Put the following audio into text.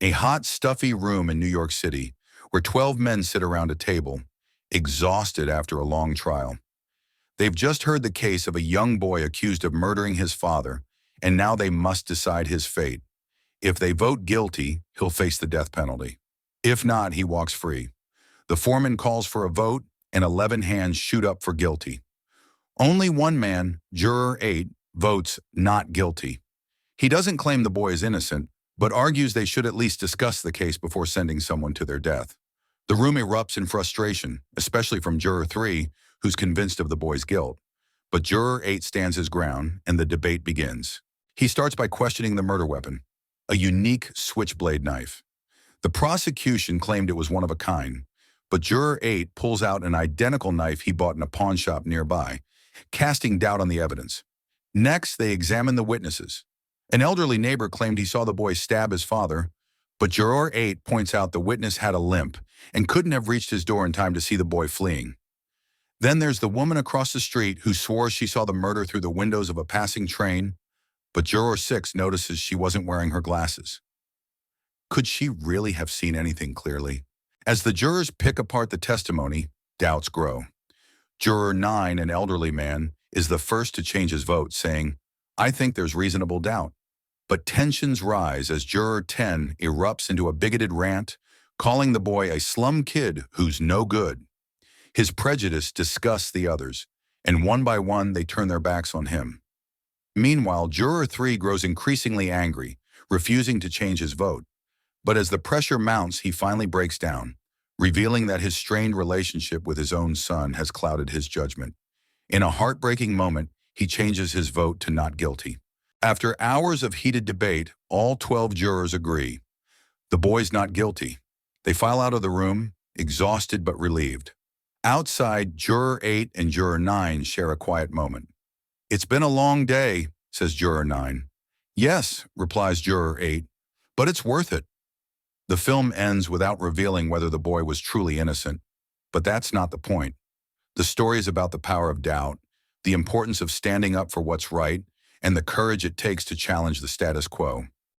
A hot, stuffy room in New York City where 12 men sit around a table, exhausted after a long trial. They've just heard the case of a young boy accused of murdering his father, and now they must decide his fate. If they vote guilty, he'll face the death penalty. If not, he walks free. The foreman calls for a vote, and 11 hands shoot up for guilty. Only one man, Juror 8, votes not guilty. He doesn't claim the boy is innocent, but argues they should at least discuss the case before sending someone to their death. The room erupts in frustration, especially from Juror 3, who's convinced of the boy's guilt. But Juror 8 stands his ground, and the debate begins. He starts by questioning the murder weapon, a unique switchblade knife. The prosecution claimed it was one of a kind, but Juror 8 pulls out an identical knife he bought in a pawn shop nearby, casting doubt on the evidence. Next, they examine the witnesses. An elderly neighbor claimed he saw the boy stab his father, but Juror 8 points out the witness had a limp and couldn't have reached his door in time to see the boy fleeing. Then there's the woman across the street who swore she saw the murder through the windows of a passing train, but Juror 6 notices she wasn't wearing her glasses. Could she really have seen anything clearly? As the jurors pick apart the testimony, doubts grow. Juror 9, an elderly man, is the first to change his vote, saying, "I think there's reasonable doubt." But tensions rise as Juror 10 erupts into a bigoted rant, calling the boy a slum kid who's no good. His prejudice disgusts the others, and one by one they turn their backs on him. Meanwhile, Juror 3 grows increasingly angry, refusing to change his vote. But as the pressure mounts, he finally breaks down, revealing that his strained relationship with his own son has clouded his judgment. In a heartbreaking moment, he changes his vote to not guilty. After hours of heated debate, all 12 jurors agree. The boy's not guilty. They file out of the room, exhausted but relieved. Outside, Juror 8 and Juror 9 share a quiet moment. "It's been a long day," says Juror 9. "Yes," replies Juror 8, "but it's worth it." The film ends without revealing whether the boy was truly innocent, but that's not the point. The story is about the power of doubt, the importance of standing up for what's right, and the courage it takes to challenge the status quo.